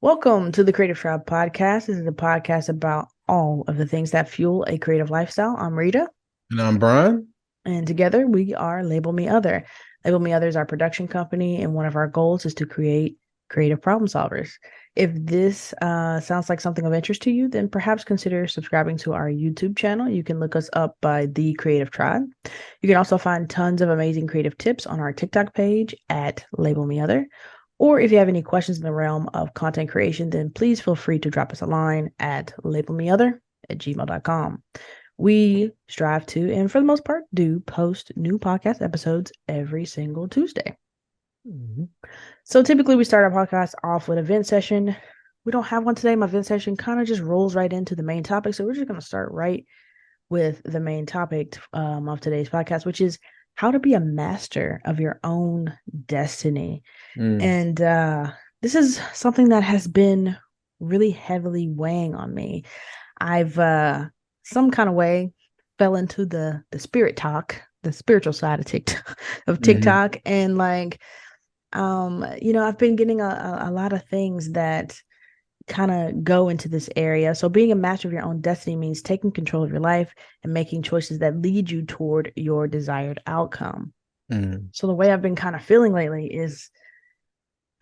Welcome to the Creative Tribe Podcast. This is a podcast about all of the things that fuel a creative lifestyle. I'm Rita, And I'm Brian. and together we are Label Me Other. Label Me Other is our production company, and one of our goals is to create creative problem solvers. If this sounds like something of interest to you, then perhaps consider subscribing to our YouTube channel. You can look us up by The Creative Tribe. You can also find tons of amazing creative tips on our TikTok page at Label Me Other. Or if you have any questions in the realm of content creation, then please feel free to drop us a line at labelmeother@gmail.com. We strive to, and for the most part, do post new podcast episodes every single Tuesday. Mhm. So typically we start our podcast off with a vent session. We don't have one today. My vent session kind of just rolls right into the main topic. So we're just going to start right with the main topic of today's podcast, which is how to be a master of your own destiny. Mm. And this is something that has been really heavily weighing on me. I've some kind of way fell into the spirit talk, the spiritual side of TikTok Mhm. and I've been getting a lot of things that kind of go into this area. So being a master of your own destiny means taking control of your life and making choices that lead you toward your desired outcome. Mm. So the way I've been kind of feeling lately is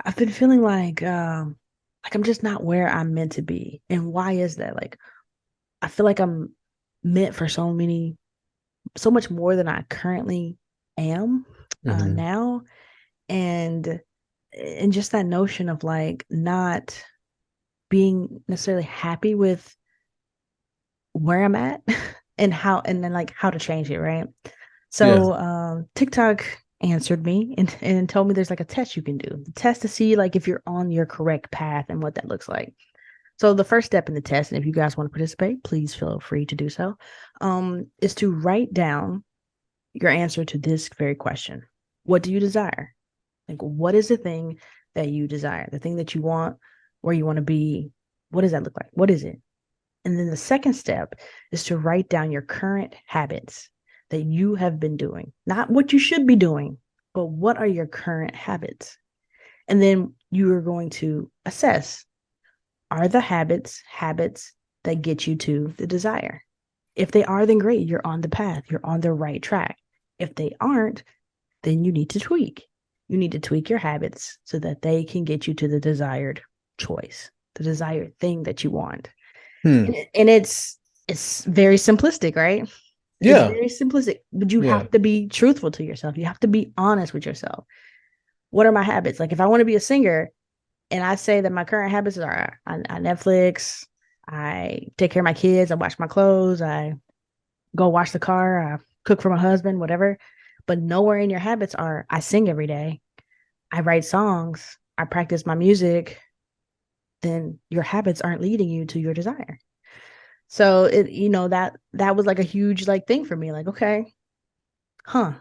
I've been feeling like I'm just not where I'm meant to be. And why is that? Like I feel like I'm meant for so much more than I currently am Mhm. now. And just that notion of like not being necessarily happy with where I'm at and then like how to change it, right? Yes. So TikTok answered me and told me there's like a test you can do. The test to see like if you're on your correct path and what that looks like. So the first step in the test, and if you guys want to participate, please feel free to do so, is to write down your answer to this very question. What do you desire? Like what is the thing that you desire? The thing that you want, where you want to be, what does that look like? What is it? And then the second step is to write down your current habits that you have been doing, not what you should be doing, but what are your current habits? And then you are going to assess, are the habits that get you to the desire? If they are, then great, you're on the path, you're on the right track. If they aren't, then you need to tweak. You need to tweak your habits so that they can get you to the desired choice, the desired thing that you want. Hmm. And it's very simplistic, right? It's Yeah. very simplistic, but you Yeah. have to be truthful to yourself. You have to be honest with yourself. What are my habits? Like if I want to be a singer and I say that my current habits are I Netflix, I take care of my kids, I wash my clothes, I go wash the car, I cook for my husband, whatever. But nowhere in your habits are I sing every day, I write songs, I practice my music, then your habits aren't leading you to your desire. So that was like a huge like thing for me. Like, okay, huh.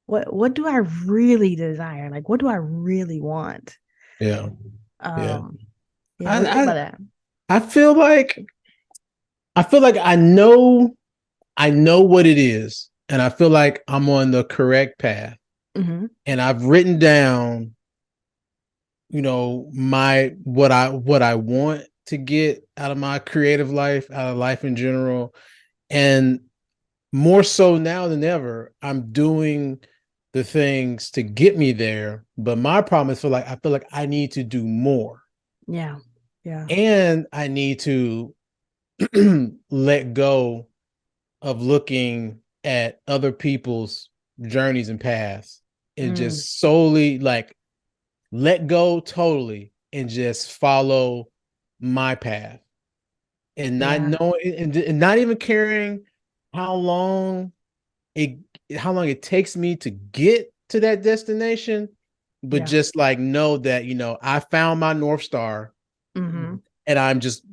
What do I really desire? Like what do I really want? Yeah. Yeah. Um, yeah, what do you think I about that? I I feel like I know what it is, and I feel like I'm on the correct path. Mm-hmm. And I've written down, my what I want to get out of my creative life, out of life in general. And more so now than ever, I'm doing the things to get me there. But my problem is I feel like I need to do more. Yeah. Yeah. And I need to let go of looking at other people's journeys and paths and Mm, just solely like let go totally and just follow my path and not yeah. knowing and not even caring how long it how long it takes me to get to that destination, but Yeah. just like know that I found my North Star, Mm-hmm. and I'm just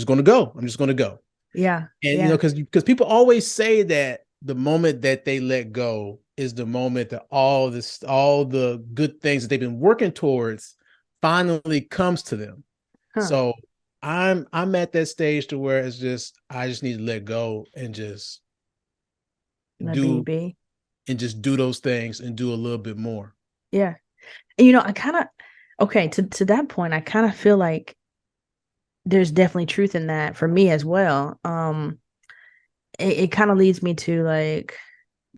gonna go. I'm just gonna go. Yeah. And Yeah. because people always say that the moment that they let go is the moment that all the good things that they've been working towards finally comes to them. Huh. So I'm at that stage to where it's just I just need to let go and Let do be. just do those things and do a little bit more. Yeah. And I kind of okay, to that point, I kind of feel like there's definitely truth in that for me as well. It kind of leads me to like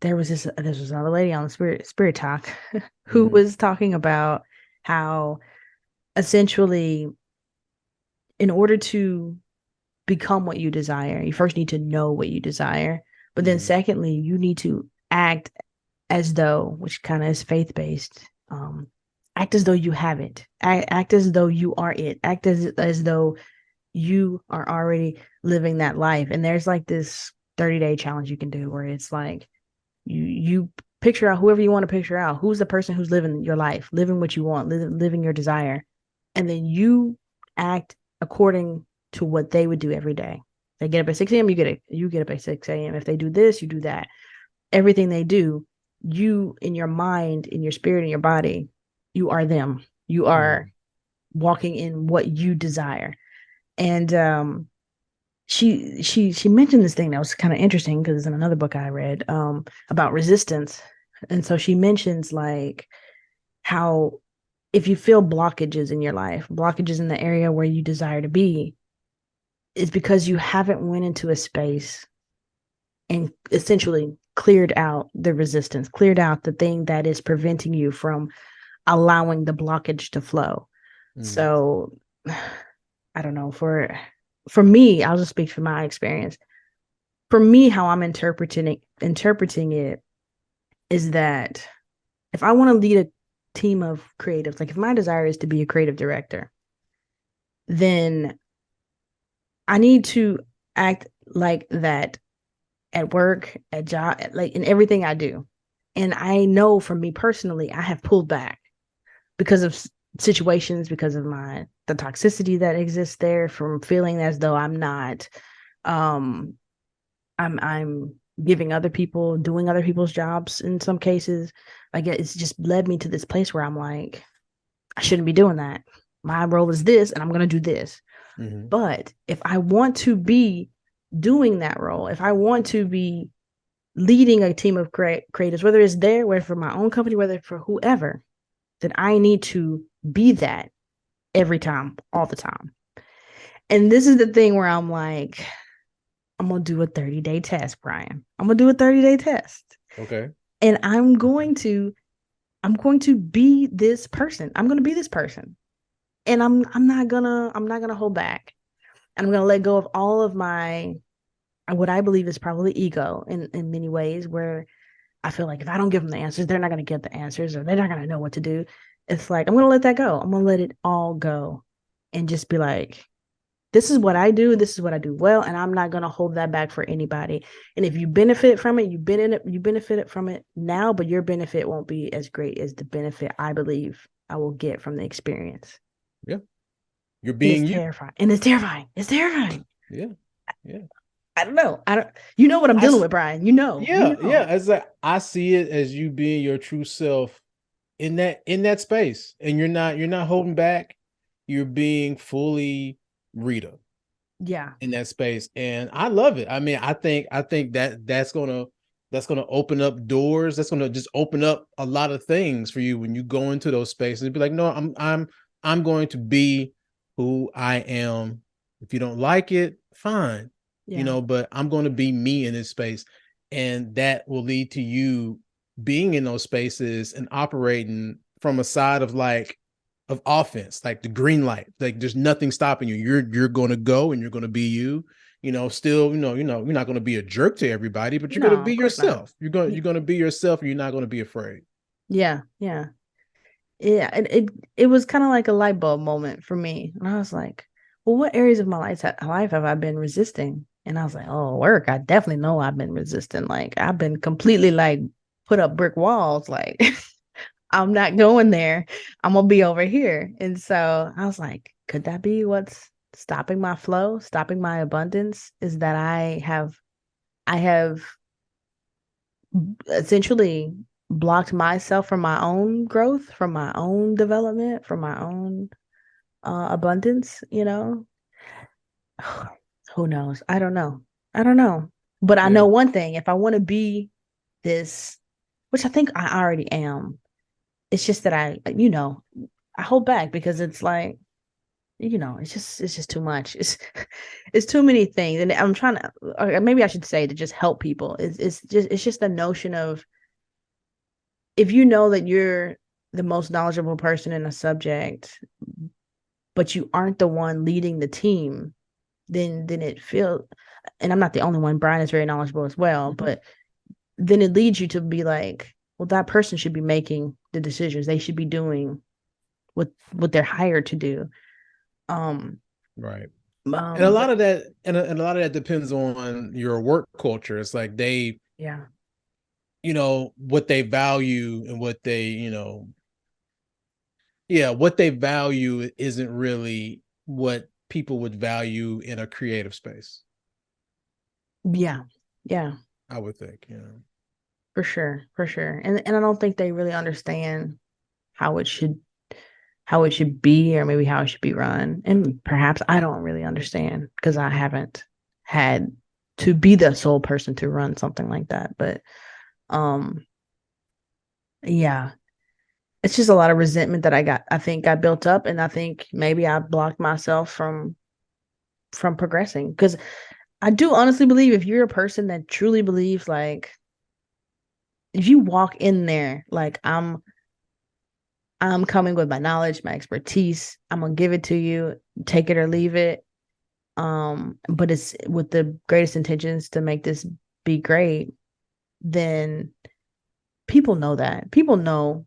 there was another lady on the spirit talk who Mm-hmm. was talking about how essentially in order to become what you desire, you first need to know what you desire. But then Mm-hmm. secondly, you need to act as though, which kind of is faith based, act as though you have it. Act as though you are it. Act as though you are already living that life. And there's like this 30-day challenge you can do where it's like you picture out whoever you want to picture out. Who's the person who's living your life, living what you want, living your desire, and then you act according to what they would do every day. They get up at 6 a.m. You get up at 6 a.m. If they do this, you do that. Everything they do, you in your mind, in your spirit, in your body, you are them. You are Mm-hmm. walking in what you desire. And she mentioned this thing that was kind of interesting because in another book I read about resistance. And so she mentions like how if you feel blockages in your life, blockages in the area where you desire to be, it's because you haven't went into a space and essentially cleared out the resistance, cleared out the thing that is preventing you from allowing the blockage to flow. Mm-hmm. So I don't know, for me, I'll just speak from my experience. For me, how I'm interpreting it is that if I want to lead a team of creatives, like if my desire is to be a creative director, then I need to act like that at work, at job, like in everything I do. And I know for me personally, I have pulled back because of situations, because of the toxicity that exists there, from feeling as though um I'm giving other people, doing other people's jobs in some cases. Like it's just led me to this place where I'm like, I shouldn't be doing that. My role is this, and I'm going to do this. Mm-hmm. But if I want to be doing that role, if I want to be leading a team of creators, whether it's there, whether for my own company, whether for whoever, then I need to be that every time, all the time. And this is the thing where I'm like, I'm going to do a 30-day test, Brian. I'm going to do a 30-day test. Okay. And I'm going to be this person. I'm going to be this person. And I'm not going to hold back. And I'm going to let go of all of my what I believe is probably ego in many ways, where I feel like if I don't give them the answers, they're not going to get the answers or they're not going to know what to do. It's like, I'm going to let that go. I'm going to let it all go and just be like, this is what I do. This is what I do well. And I'm not going to hold that back for anybody. And if you benefit from it, you benefit from it now, but your benefit won't be as great as the benefit I believe I will get from the experience. Yeah. You're And it's being you. terrifying. And it's terrifying. It's terrifying. Yeah. Yeah. I don't know. I don't, you know what I'm I dealing s- with, Brian. You yeah, know. yeah. It's like I see it as you being your true self in that space. And you're not holding back. You're being fully Rita Yeah. in that space. And I love it. I mean, I think that that's gonna open up doors. That's gonna just open up a lot of things for you when you go into those spaces and be like, no, I'm going to be who I am. If you don't like it, fine, Yeah. but I'm going to be me in this space. And that will lead to you being in those spaces and operating from a side of offense, like the green light. Like there's nothing stopping you. You're going to go and you're going to be you. Still, you're not going to be a jerk to everybody, but you're going to No, be of course not. yourself. You're going Yeah. you're going to be yourself, and you're not going to be afraid. Yeah. Yeah. Yeah. It was kind of like a light bulb moment for me. And I was like, well, what areas of my life have I been resisting? And I was like, oh, work. I definitely know I've been resisting. Like I've been completely like put up brick walls. Like I'm not going there. I'm gonna be over here. And so I was like, could that be what's stopping my flow, stopping my abundance? Is that I have essentially blocked myself from my own growth, from my own development, from my own abundance. Who knows? I don't know. I don't know. But I Yeah. know one thing, if I want to be this, which I think I already am, it's just that I hold back because it's like it's just too much. It's too many things, and I'm trying to, or maybe I should say, to just help people. It's just the notion of, if you know that you're the most knowledgeable person in a subject, but you aren't the one leading the team, then it feels, and I'm not the only one. Brian is very knowledgeable as well, Mhm. but then it leads you to be like, well, that person should be making the decisions. They should be doing what they're hired to do. Um, Right. And a but lot of that, and a lot of that depends on your work culture. It's like they, yeah, what they value and what they, yeah, what they value isn't really what people would value in a creative space, yeah, yeah, I would think. for sure, for sure. And I don't think they really understand how it should how it should be, or maybe how it should be run. And perhaps I don't really understand because I haven't had to be the sole person to run something like that. But um yeah, it's just a lot of resentment that I think got built up, and I think maybe I blocked myself from progressing, because I do honestly believe, if you're a person that truly believes, like, if you walk in there like, I'm coming with my knowledge, my expertise, I'm gonna give it to you, take it or leave it. But it's with the greatest intentions to make this be great, then people know that. People know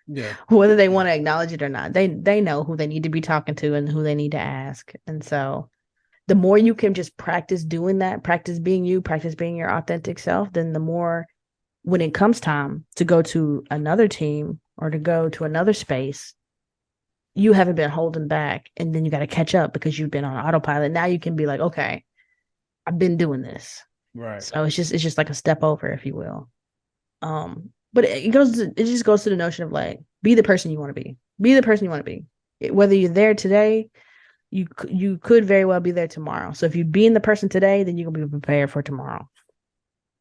Yeah. whether they Yeah. want to acknowledge it or not. They know who they need to be talking to and who they need to ask. And so the more you can just practice doing that, practice being you, practice being your authentic self, then the more, when it comes time to go to another team or to go to another space, you haven't been holding back, and then you got to catch up because you've been on autopilot. Now you can be like, okay, I've been doing this. Right. So it's just like a step over, if you will. But it just goes to the notion of, like, be the person you want to be. Be the person you want to be. Whether you're there today, you could very well be there tomorrow. So if you being the person today, then you're gonna be prepared for tomorrow.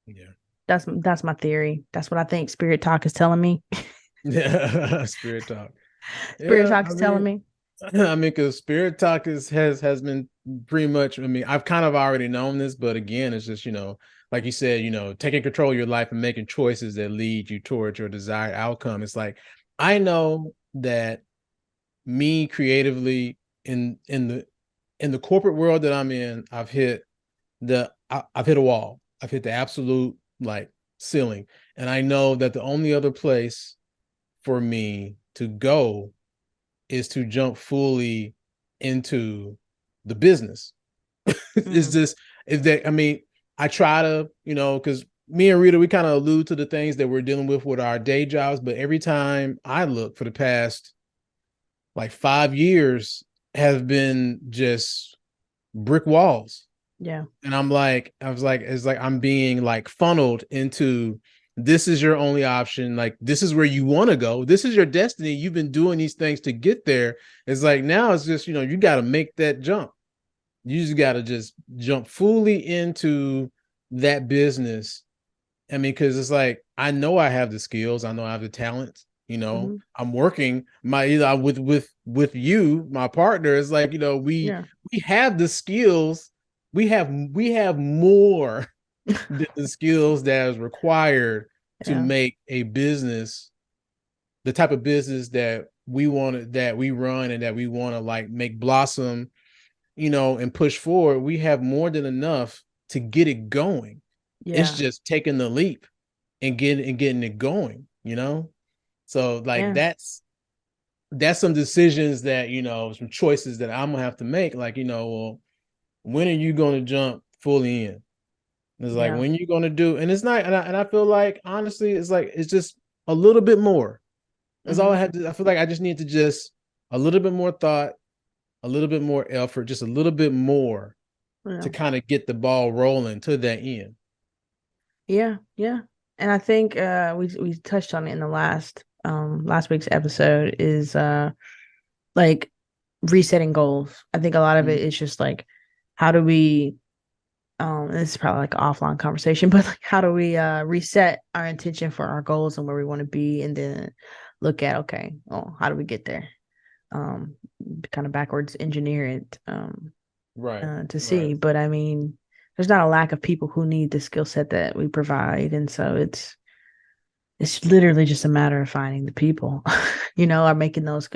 Yeah. That's my theory. That's what I think Spirit Talk is telling me. Yeah. Spirit talk. Spirit Yeah. Talk is telling me. Because Spirit Talk has been pretty much. I mean, I've kind of already known this, but again, it's just like you said, taking control of your life and making choices that lead you towards your desired outcome. It's like I know that me creatively in the corporate world that I'm in, I've hit a wall. I've hit the absolute like ceiling, and I know that the only other place for me to go is to jump fully into the business. Is Mm, this is that I mean, I try to, because me and Rita, we kind of allude to the things that we're dealing with our day jobs, but every time I look for the past like 5 years have been just brick walls. yeah, And I was like, it's like I'm being like funneled into, this is your only option. Like, this is where you want to go. This is your destiny. You've been doing these things to get there. It's like now it's just, you got to make that jump. You just got to just jump fully into that business. I mean, because it's like I know I have the skills, I know I have the talent. hmm, I'm working my either with you, my partner. It's like yeah, we have the skills. We have more than the skills that is required to yeah, make a business, the type of business that we run and that we want to like make blossom, and push forward. We have more than enough to get it going. It's yeah, just taking the leap and getting it going. So like yeah, that's some decisions that some choices that I'm gonna have to make. Like, well, when are you gonna jump fully in? It's like, yeah. when you gonna do, and it's not, and I feel like honestly, it's like it's just a little bit more. That's all I Hmm, had to. I feel like I just need to just a little bit more thought, a little bit more effort, just a little bit more yeah, to kind of get the ball rolling to that end. yeah, yeah. And I think we touched on it in the last week's episode, is like resetting goals. I think a lot of it Mm-hmm. is just like, how do we, this is probably like an offline conversation, but like, how do we reset our intention for our goals and where we want to be, and then look at, okay, oh, how do we get there? kind of backwards engineer it Right. to Right. see. But I mean, there's not a lack of people who need the skill set that we provide, and so it's literally just a matter of finding the people, or making those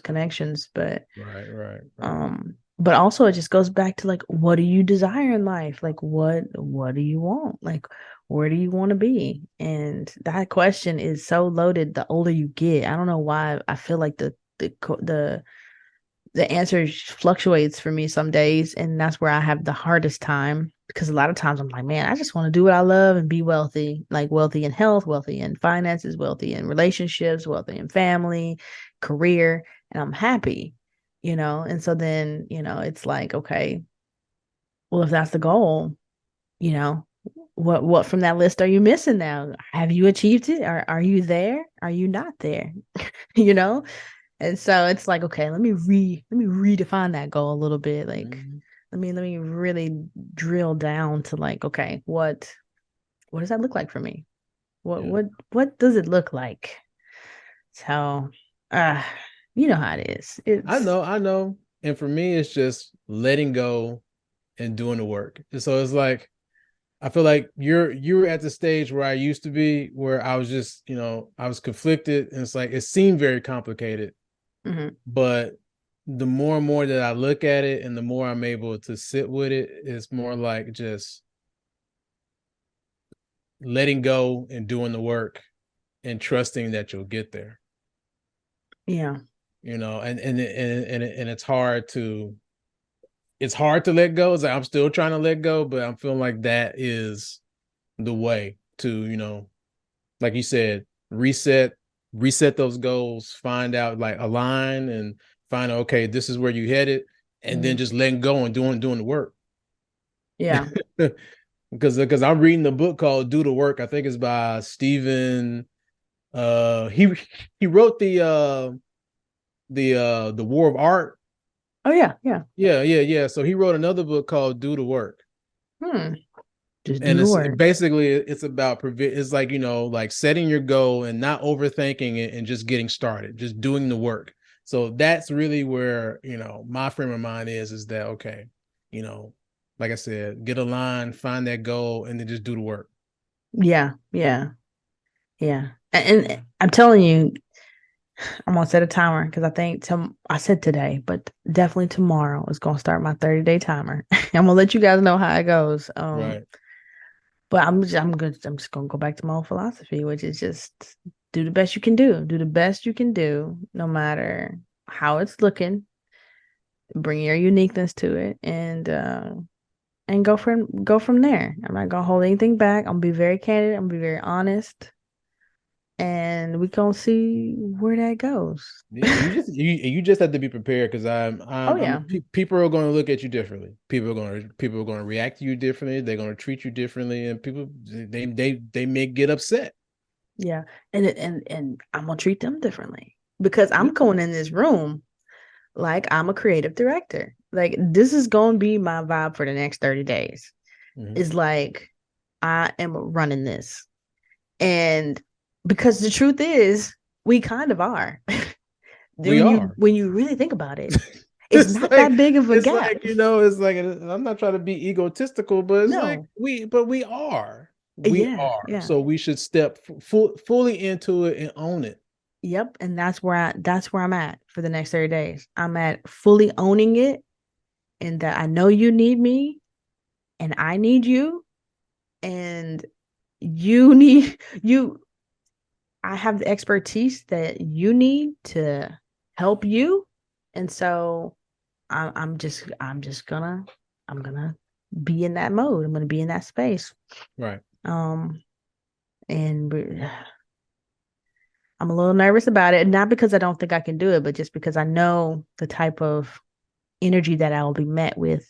connections. Right. Right. Right. But also it just goes back to like, what do you desire in life? Like, what do you want? Like, where do you want to be? And that question is so loaded the older you get. I don't know why I feel like the answer fluctuates for me some days, and that's where I have the hardest time because a lot of times I'm like, man, I just want to do what I love and be wealthy, like wealthy in health, wealthy in finances, wealthy in relationships, wealthy in family, career, and I'm happy. And so then, it's like, okay, well, if that's the goal, you know, what from that list are you missing now? Have you achieved it? Are you there? Are you not there? you know? And so it's like, okay, let me redefine that goal a little bit. Like, Mhm. let me really drill down to like, okay, what does that look like for me? What Yeah. what what does it look like? So, uh, you know how it is. I It's know. I know. And for me, it's just letting go and doing the work. And so it's like I feel like you're at the stage where I used to be, where I was just, I was conflicted, and it's like it seemed very complicated. mhm, But the more and more that I look at it, and the more I'm able to sit with it, it's more like just letting go and doing the work and trusting that you'll get there. yeah, And it's hard to let go. It's like I'm still trying to let go, but I'm feeling like that is the way to, like you said, reset those goals, find out, like, align and find out, okay, this is where you headed, and then mhm, just letting go and doing the work. yeah. Because I'm reading the book called Do the Work. I think it's by Stephen. He wrote the War of Art. Oh yeah, yeah. Yeah, yeah, yeah. So he wrote another book called Do the Work. Hmm. Just do And the it's work. basically it's about it's like, like setting your goal and not overthinking it and just getting started, just doing the work. So that's really where, my frame of mind is that, okay, you know like I said, get a line, find that goal, and then just do the work. Yeah, yeah, yeah. And I'm telling you, I'm gonna set a timer because I think I said today, but definitely tomorrow is gonna start my 30-day timer. I'm gonna let you guys know how it goes. Right. But I'm just gonna go back to my old philosophy, which is just do the best you can do. Do the best you can do, no matter how it's looking. Bring your uniqueness to it, and go from there. I'm not gonna hold anything back. I'm gonna be very candid. I'm gonna be very honest, and we gonna see where that goes. Yeah, you just have to be prepared, because Oh I'm yeah, people are going to look at you differently. People are going to react to you differently. They're going to treat you differently, and people, they may get upset. yeah, and I'm gonna treat them differently because I'm Yeah. going in this room like I'm a creative director. Like this is gonna be my vibe for the next 30 days. Mhm. Is like I am running this, and because the truth is, we kind of are. We when you are. when you really think about it, it's It's not that like big of a it's gap. like it's like, and I'm not trying to be egotistical, but it's like No, we are. We yeah, are. yeah, So we should step fully into it and own it. yep. And that's where I'm at for the next 30 days. I'm at fully owning it, and that I know you need me, and I need you, and you need you. I have the expertise that you need to help you, and so I'm gonna be in that mode. I'm gonna be in that space. Right. Um, and I'm a little nervous about it, not because I don't think I can do it, but just because I know the type of energy that I will be met with.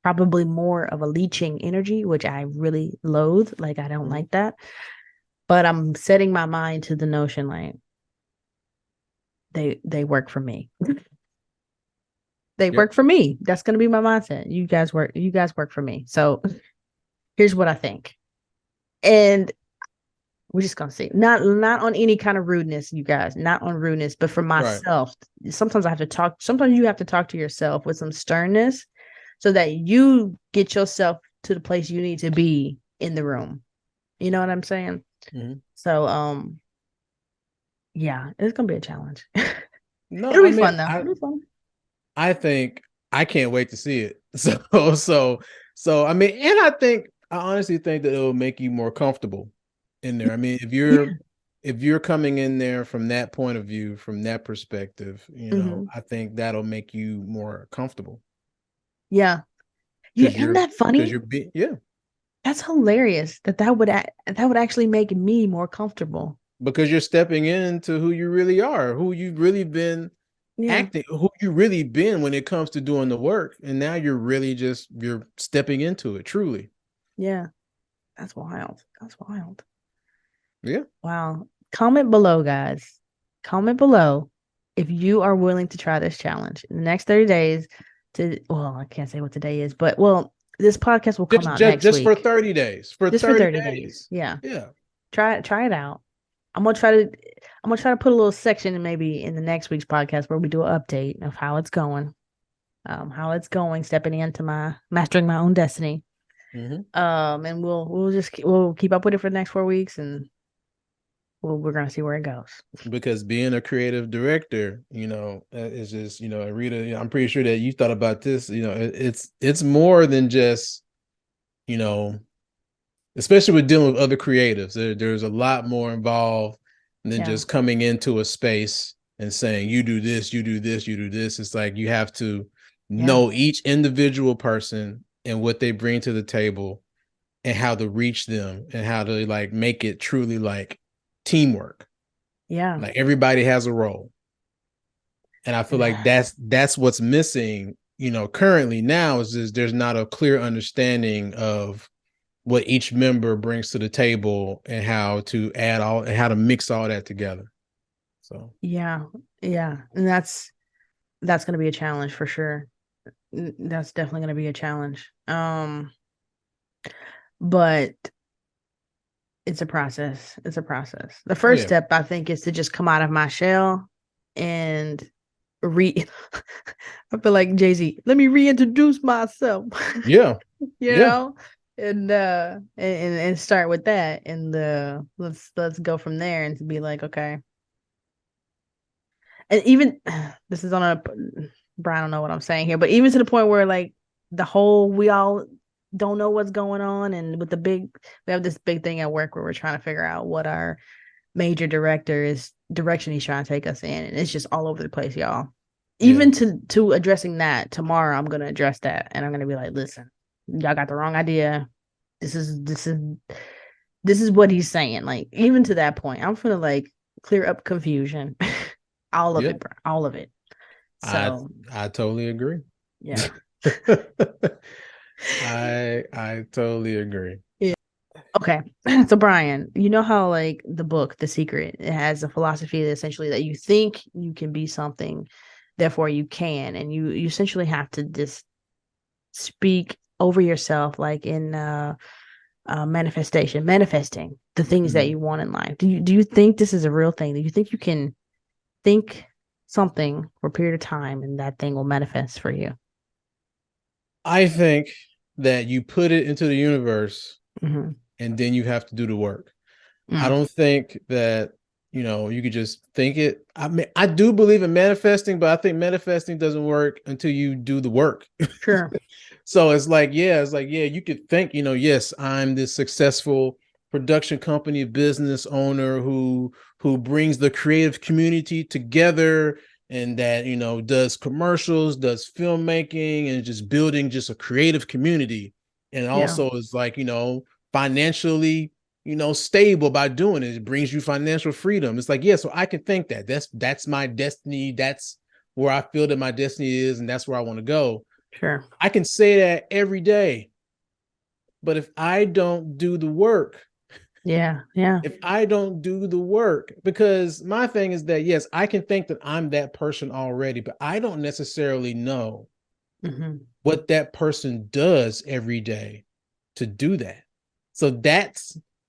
Probably more of a leeching energy, which I really loathe. Like I don't Mhm. like that. But I'm setting my mind to the notion like they work for me. They Yep. work for me. That's gonna be my mindset. You guys work for me. So here's what I think. And We're just gonna see. Not on any kind of rudeness, you guys. Not on rudeness, but for Right. myself. Sometimes I have to talk. Sometimes you have to talk to yourself with some sternness, so that you get yourself to the place you need to be in the room. You know what I'm saying? Mm-hmm. So, yeah, it's gonna be a challenge. No, It'll I be mean, fun though. It'll be fun. I think I can't wait to see it. So I mean, and I honestly think that it will make you more comfortable in there. I mean, Yeah. if you're coming in there from that point of view, from that perspective, Hmm. I think that'll make you more comfortable Yeah. Yeah. because Isn't that funny? you're being yeah, That's hilarious that would actually make me more comfortable. because you're stepping into who you really are, who you've really been Yeah. acting, who you really been when it comes to doing the work, and now you're really just you're stepping into it truly. Yeah. That's wild. That's wild. Yeah. Wow. Comment below, guys. Comment below if you are willing to try this challenge in the next 30 days well, I can't say what today is, but well, this podcast will come out next Just for week. 30 days. For Just for 30 30 days. days. Yeah. Yeah. Try it out. I'm gonna try to I'm gonna try to put a little section in maybe in the next week's podcast where we do an update of how it's going, stepping into my mastering my own destiny. Mm-hmm. And we'll keep up with it for the next 4 weeks, and we're gonna see where it goes. Because being a creative director, is just, Rita, I'm pretty sure that you thought about this, it's more than just, you know, especially with dealing with other creatives, there's a lot more involved than Yeah, just coming into a space and saying, you do this, you do this, you do this. It's like you have to yeah, know each individual person and what they bring to the table and how to reach them and how to like make it truly like teamwork. yeah. Like everybody has a role. And I feel like that's what's missing, currently now is just there's not a clear understanding of what each member brings to the table and how to add all and how to mix all that together. So Yeah, yeah, and that's gonna be a challenge for sure. That's definitely gonna be a challenge. But it's a process. It's a process. The oh first yeah. step, I think, is to just come out of my shell and re. I feel like Jay-Z. Let me reintroduce myself. Yeah. you Yeah. know, and start with that, and let's go from there, and to be like, okay, and even this is on a Brian, I don't know what I'm saying here, but even to the point where like we all don't know what's going on, and we have this big thing at work where we're trying to figure out what our major director is direction he's trying to take us in, and it's just all over the place, y'all. Yeah. Even to addressing that tomorrow, I'm gonna address that, and I'm gonna be like, listen, y'all got the wrong idea. This is what he's saying. Like even to that point, I'm gonna like clear up confusion, all of Yeah. it, bro, all of it. I So I totally agree. yeah, I totally agree. yeah. Okay, so Brian, you know how like the book, The Secret, it has a philosophy that essentially that you think you can be something, therefore you can, and you essentially have to just speak over yourself, like in manifesting the things that Mhm. you want in life. Do you think this is a real thing? Do you think you can think something for a period of time and that thing will manifest for you? I think that you put it into the universe Mm-hmm. and then you have to do the work. I Mm, don't think that, you could just think it. I mean, I do believe in manifesting, but I think manifesting doesn't work until you do the work. sure. So it's like, yeah, you could think, yes, I'm this successful production company business owner who brings the creative community together and that, does commercials, does filmmaking and just building just a creative community. And Yeah. also is like, financially, stable by doing it. It brings you financial freedom. It's like, yeah, so I can think that. That's my destiny. That's where I feel that my destiny is, and that's where I want to go. Sure. I can say that every day, but if I don't do the work, Yeah. Yeah. because my thing is that, yes, I can think that I'm that person already, but I don't necessarily know Hmm. what that person does every day to do that. So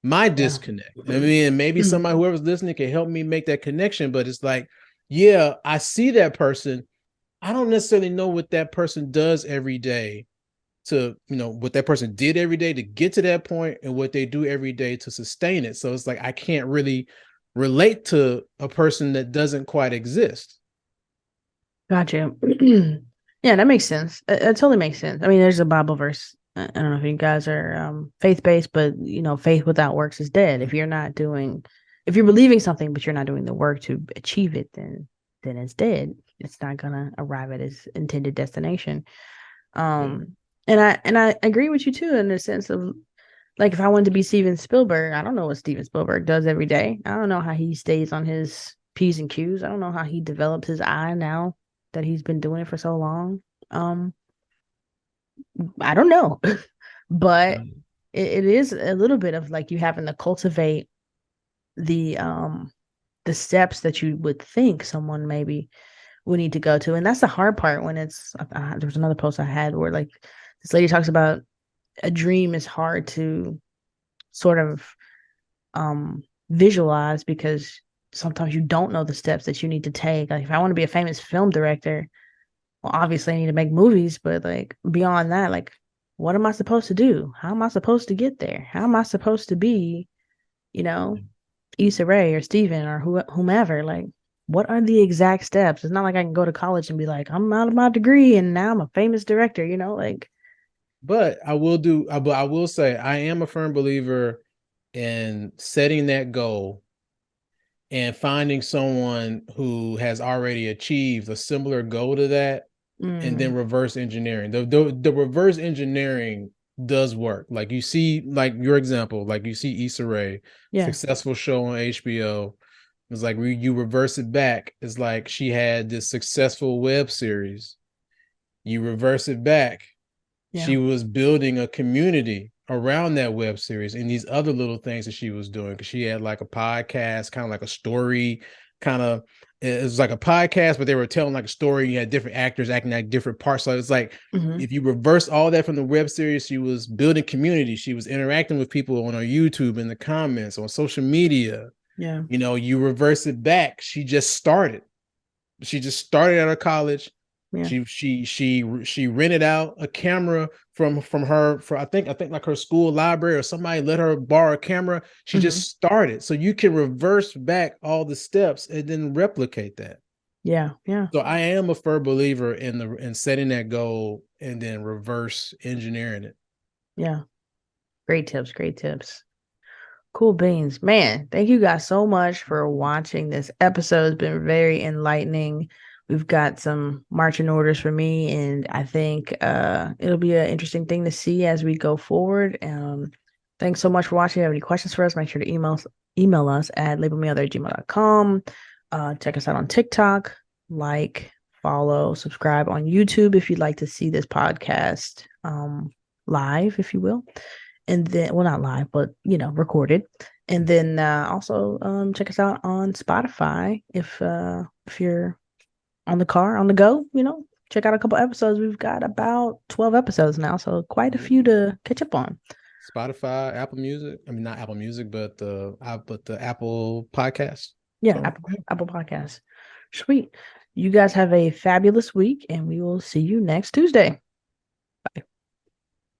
my Yeah. disconnect. I mean, maybe somebody, whoever's listening, can help me make that connection. But it's like, yeah, I see that person. I don't necessarily know what that person does every day to, what that person did every day to get to that point and what they do every day to sustain it. So it's like I can't really relate to a person that doesn't quite exist. Gotcha. Yeah, that makes sense. That totally makes sense. I mean, there's a Bible verse. I don't know if you guys are faith-based, but faith without works is dead. If you're believing something, but you're not doing the work to achieve it, then it's dead. It's not gonna arrive at its intended destination. Yeah. And I agree with you too in the sense of like if I wanted to be Steven Spielberg, I don't know what Steven Spielberg does every day. I don't know how he stays on his P's and Q's. I don't know how he develops his eye now that he's been doing it for so long. Um, I don't know. But it is a little bit of like you having to cultivate the um the steps that you would think someone maybe would need to go to. And that's the hard part when it's there was another post I had where like this lady talks about a dream is hard to sort of visualize because sometimes you don't know the steps that you need to take. Like if I want to be a famous film director, well, obviously I need to make movies, but like beyond that, like what am I supposed to do? How am I supposed to get there? How am I supposed to be, you know, Issa Rae or Steven or whomever? Like, what are the exact steps? It's not like I can go to college and be like, I'm out of my degree and now I'm a famous director, like But I will say I am a firm believer in setting that goal and finding someone who has already achieved a similar goal to that, and then mm, reverse engineering. The reverse engineering does work. Like you see, like your example, like you see Issa Rae, yeah. successful show on HBO. It's like you reverse it back. It's like she had this successful web series. You reverse it back, Yeah. she was building a community around that web series and these other little things that she was doing, because she had like a podcast, kind of like a story, kind of, it was like a podcast, but they were telling like a story. You had different actors acting like different parts. So it's like Hmm. if you reverse all that from the web series, she was building community. She was interacting with people on her YouTube, in the comments, on social media. Yeah. You reverse it back. She just started out of college. Yeah. She rented out a camera from her, for I think like her school library, or somebody let her borrow a camera. She Hmm. just started. So you can reverse back all the steps and then replicate that. Yeah. Yeah. So I am a firm believer in setting that goal and then reverse engineering it. Yeah. Great tips. Great tips. Cool beans. Man, thank you guys so much for watching this episode. It's been very enlightening. We've got some marching orders for me, and I think it'll be an interesting thing to see as we go forward. Thanks so much for watching. If you have any questions for us, make sure to email us at labelmeother@gmail.com. Check us out on TikTok, like, follow, subscribe on YouTube if you'd like to see this podcast live, if you will, and then well not live but recorded, and then also check us out on Spotify if you're on the car on the go, check out a couple episodes. We've got about 12 episodes now, so quite a few to catch up on. Spotify, Apple Music. I mean, not Apple Music, but the Apple Podcast. Yeah, So Apple Podcasts. Sweet. You guys have a fabulous week and we will see you next Tuesday. Bye.